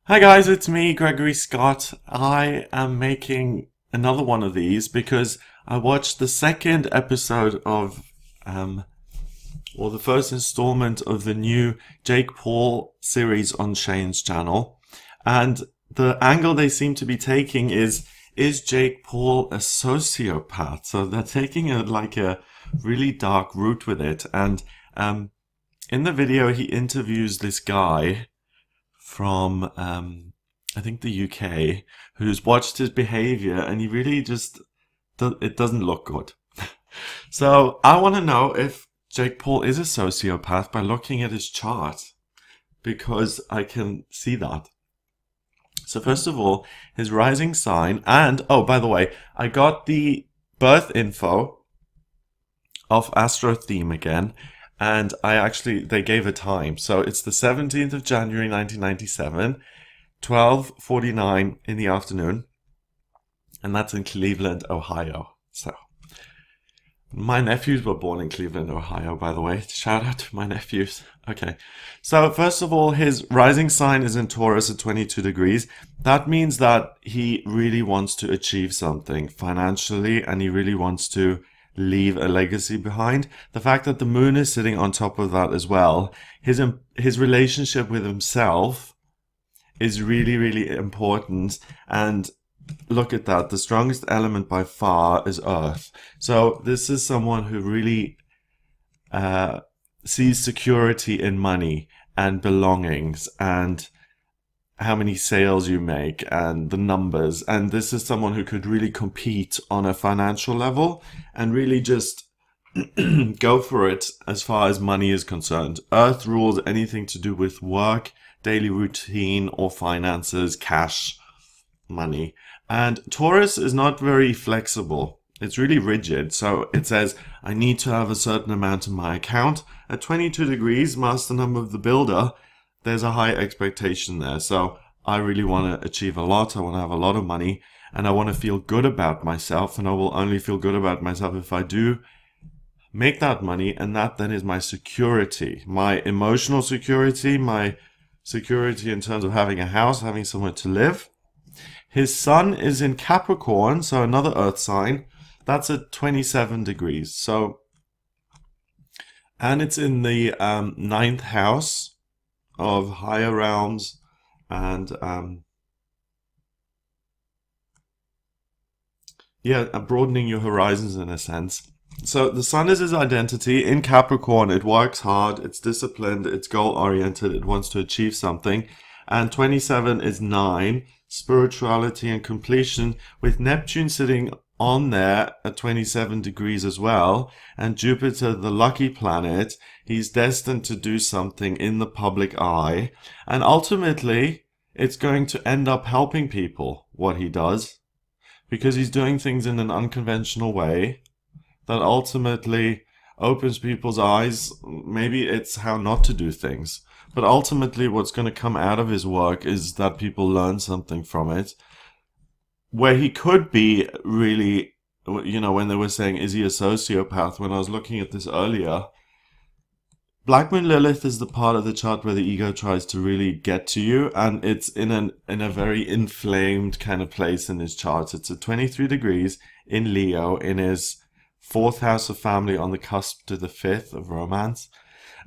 Hi guys, it's me, Gregory Scott. I am making another one of these because I watched the second episode of, or the first installment of the new Jake Paul series on Shane's channel. And the angle they seem to be taking is Jake Paul a sociopath? So they're taking a really dark route with it. And in the video, he interviews this guy from I think the UK who's watched his behavior, and he really just it doesn't look good. So I want to know if Jake Paul is a sociopath by looking at his chart, because I can see that. So first of all, his rising sign, and oh, by the way, I got the birth info of Astro Theme again. And they gave a time. So it's the 17th of January, 1997, 12:49 in the afternoon. And that's in Cleveland, Ohio. So my nephews were born in Cleveland, Ohio, by the way. Shout out to my nephews. Okay. So first of all, his rising sign is in Taurus at 22 degrees. That means that he really wants to achieve something financially, and he really wants to leave a legacy behind. The fact that the moon is sitting on top of that as well, his relationship with himself is really, really important. And look at that, the strongest element by far is Earth. So this is someone who really sees security in money and belongings and how many sales you make and the numbers. And this is someone who could really compete on a financial level and really just go for it as far as money is concerned. Earth rules anything to do with work, daily routine, or finances, cash, money. And Taurus is not very flexible. It's really rigid. So it says, I need to have a certain amount in my account. At 22 degrees, master number of the builder, there's a high expectation there. So I really want to achieve a lot. I want to have a lot of money, and I want to feel good about myself. And I will only feel good about myself if I do make that money. And that then is my security, my emotional security, my security in terms of having a house, having somewhere to live. His sun is in Capricorn, so another earth sign. That's at 27 degrees. So, and it's in the ninth house of higher realms and broadening your horizons in a sense. So the sun is his identity in Capricorn. It works hard, it's disciplined, it's goal oriented, it wants to achieve something. And 27 is 9, spirituality and completion, with Neptune sitting on there at 27 degrees as well, and Jupiter, the lucky planet. He's destined to do something in the public eye, and ultimately it's going to end up helping people, what he does, because he's doing things in an unconventional way that ultimately opens people's eyes. Maybe it's how not to do things, but ultimately what's going to come out of his work is that people learn something from it. Where he could be really, when they were saying, is he a sociopath? When I was looking at this earlier, Black Moon Lilith is the part of the chart where the ego tries to really get to you, and it's in a very inflamed kind of place in his chart. It's at 23 degrees in Leo, in his 4th house of family, on the cusp to the 5th of romance.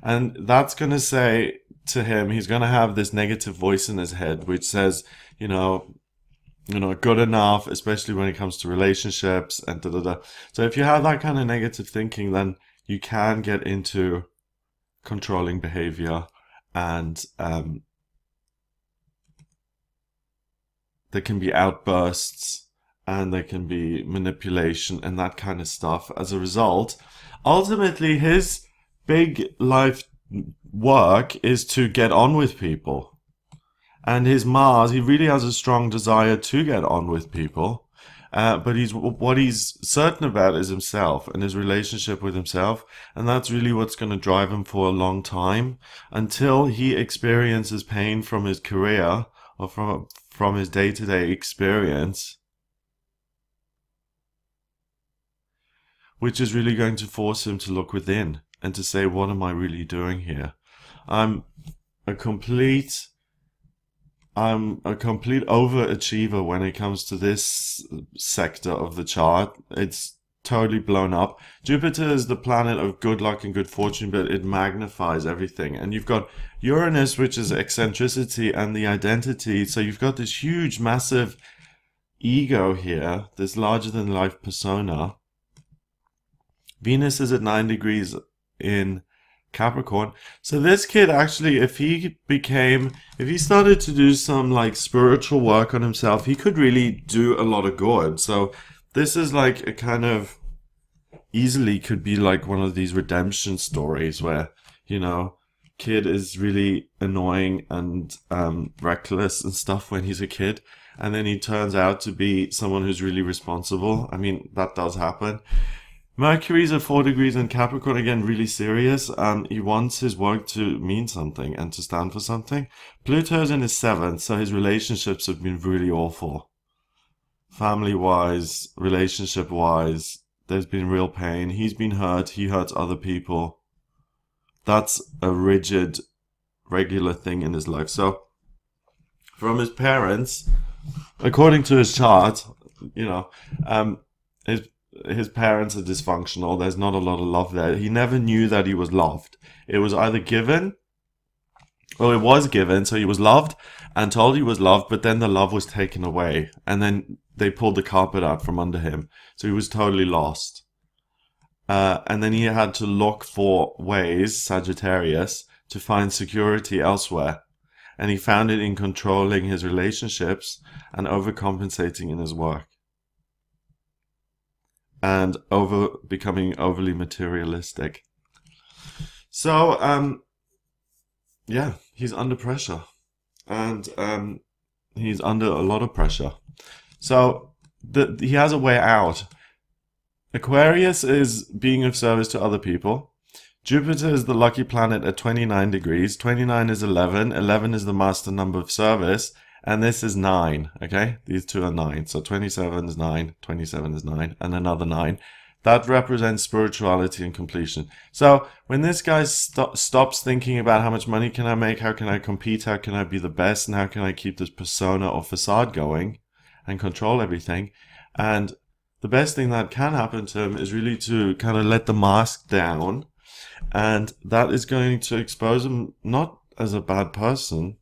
And that's going to say to him, he's going to have this negative voice in his head, which says, good enough, especially when it comes to relationships and da-da-da. So if you have that kind of negative thinking, then you can get into controlling behavior, and there can be outbursts, and there can be manipulation and that kind of stuff as a result. Ultimately, his big life work is to get on with people. And his Mars, he really has a strong desire to get on with people. But what he's certain about is himself and his relationship with himself. And that's really what's going to drive him for a long time, until he experiences pain from his career or from his day-to-day experience, which is really going to force him to look within and to say, what am I really doing here? I'm a complete I'm a complete overachiever when it comes to this sector of the chart. It's totally blown up. Jupiter is the planet of good luck and good fortune, but it magnifies everything. And you've got Uranus, which is eccentricity and the identity. So you've got this huge, massive ego here, this larger than life persona. Venus is at 9 degrees in Capricorn. So this kid actually, if he started to do some like spiritual work on himself, he could really do a lot of good. So this is like a kind of, easily could be like one of these redemption stories where, you know, kid is really annoying and reckless and stuff when he's a kid, and then he turns out to be someone who's really responsible. I mean, that does happen. Mercury's at 4 degrees in Capricorn, again, really serious. He wants his work to mean something and to stand for something. Pluto's in his 7th, so his relationships have been really awful. Family-wise, relationship-wise, there's been real pain. He's been hurt. He hurts other people. That's a rigid, regular thing in his life. So, from his parents, according to his chart, you know, his parents are dysfunctional. There's not a lot of love there. He never knew that he was loved. It was either given, or it was given, so he was loved and told he was loved, but then the love was taken away. And then they pulled the carpet out from under him. So he was totally lost. And then he had to look for ways, Sagittarius, to find security elsewhere. And he found it in controlling his relationships and overcompensating in his work. And becoming overly materialistic. So, yeah, he's under pressure. And he's under a lot of pressure. So, he has a way out. Aquarius is being of service to other people. Jupiter is the lucky planet at 29 degrees. 29 is 11. 11 is the master number of service. And this is 9, okay? These two are 9. So 27 is 9, 27 is 9, and another 9. That represents spirituality and completion. So when this guy stops thinking about how much money can I make, how can I compete, how can I be the best, and how can I keep this persona or facade going and control everything, and the best thing that can happen to him is really to kind of let the mask down, and that is going to expose him not as a bad person,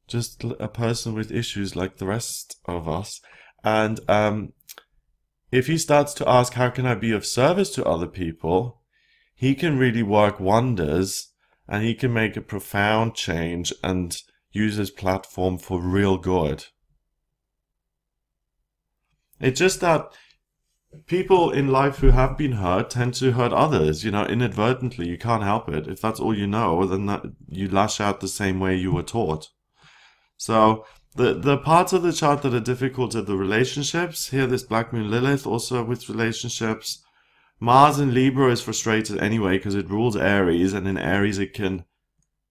just a person with issues like the rest of us. And if he starts to ask, how can I be of service to other people, he can really work wonders, and he can make a profound change and use his platform for real good. It's just that people in life who have been hurt tend to hurt others, you know, inadvertently. You can't help it. If that's all you know, then you lash out the same way you were taught. So the parts of the chart that are difficult are the relationships. Here, this Black Moon Lilith also with relationships. Mars in Libra is frustrated anyway because it rules Aries, and in Aries it can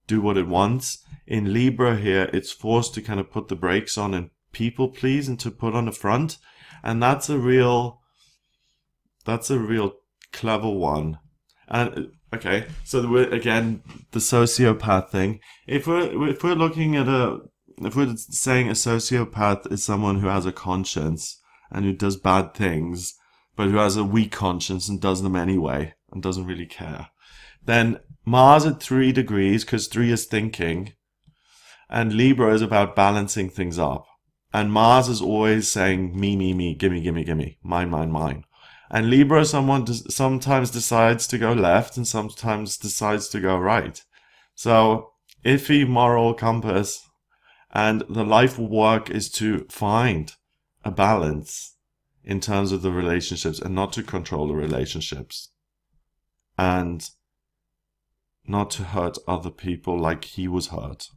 do what it wants. In Libra here, it's forced to kind of put the brakes on and people please and to put on the front. And that's a real clever one. And okay, so again, the sociopath thing. If we're looking at if we're saying a sociopath is someone who has a conscience and who does bad things, but who has a weak conscience and does them anyway and doesn't really care, then Mars at 3 degrees, because 3 is thinking, and Libra is about balancing things up. And Mars is always saying me, gimme, mine. And Libra, sometimes decides to go left and sometimes decides to go right. So iffy moral compass. And the life work is to find a balance in terms of the relationships and not to control the relationships. And not to hurt other people like he was hurt.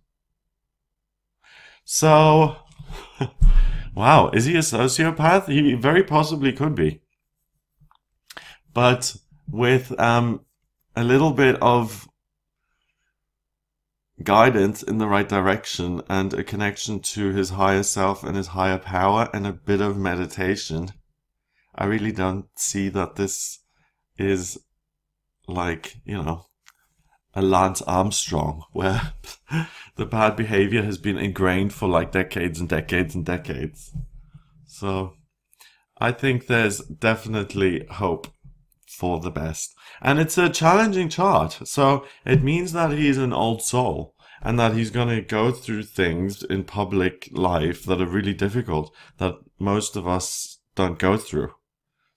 So, wow, is he a sociopath? He very possibly could be. But with a little bit of guidance in the right direction and a connection to his higher self and his higher power and a bit of meditation, I really don't see that this is like, you know, a Lance Armstrong, where the bad behavior has been ingrained for like decades and decades and decades. So I think there's definitely hope for the best. And it's a challenging chart. So it means that he's an old soul and that he's going to go through things in public life that are really difficult, that most of us don't go through.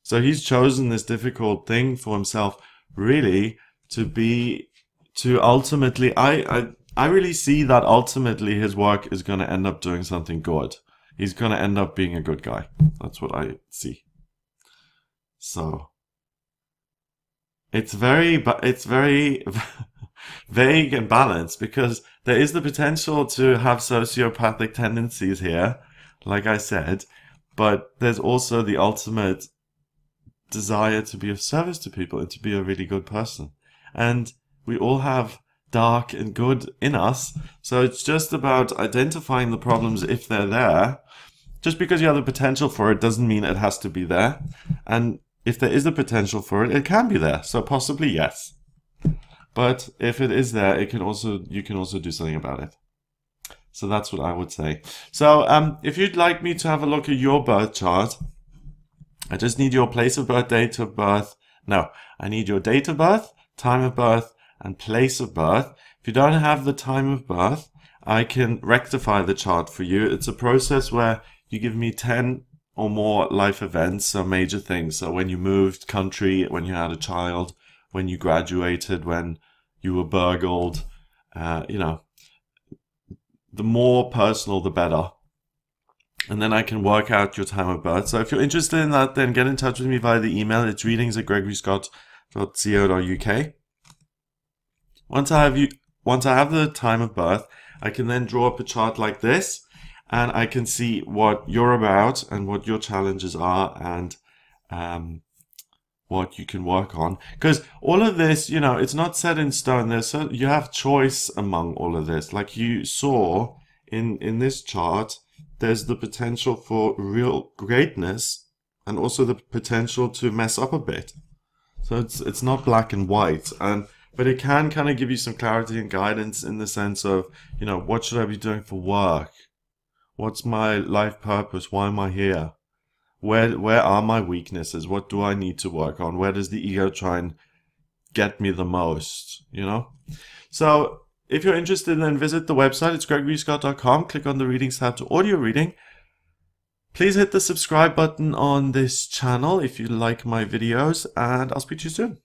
So he's chosen this difficult thing for himself, really, to ultimately, I really see that ultimately his work is going to end up doing something good. He's going to end up being a good guy. That's what I see. So it's very vague and balanced, because there is the potential to have sociopathic tendencies here, like I said, but there's also the ultimate desire to be of service to people and to be a really good person. And we all have dark and good in us, so it's just about identifying the problems if they're there. Just because you have the potential for it doesn't mean it has to be there. And if there is a potential for it, it can be there. So possibly yes. But if it is there, you can also do something about it. So that's what I would say. So if you'd like me to have a look at your birth chart, I just need your place of birth, date of birth. No, I need your date of birth, time of birth, and place of birth. If you don't have the time of birth, I can rectify the chart for you. It's a process where you give me 10 or more life events, so major things. So when you moved country, when you had a child, when you graduated, when you were burgled, you know, the more personal, the better. And then I can work out your time of birth. So if you're interested in that, then get in touch with me via the email. It's readings@gregoryscott.co.uk. Once I have the time of birth, I can then draw up a chart like this, and I can see what you're about and what your challenges are, and what you can work on. Because all of this, you know, it's not set in stone. You have choice among all of this. Like you saw in this chart, there's the potential for real greatness and also the potential to mess up a bit. So it's not black and white, but it can kind of give you some clarity and guidance in the sense of, you know, what should I be doing for work? What's my life purpose? Why am I here? Where are my weaknesses? What do I need to work on? Where does the ego try and get me the most, you know? So if you're interested, then visit the website. It's gregoryscott.com. Click on the readings tab to audio reading. Please hit the subscribe button on this channel if you like my videos, and I'll speak to you soon.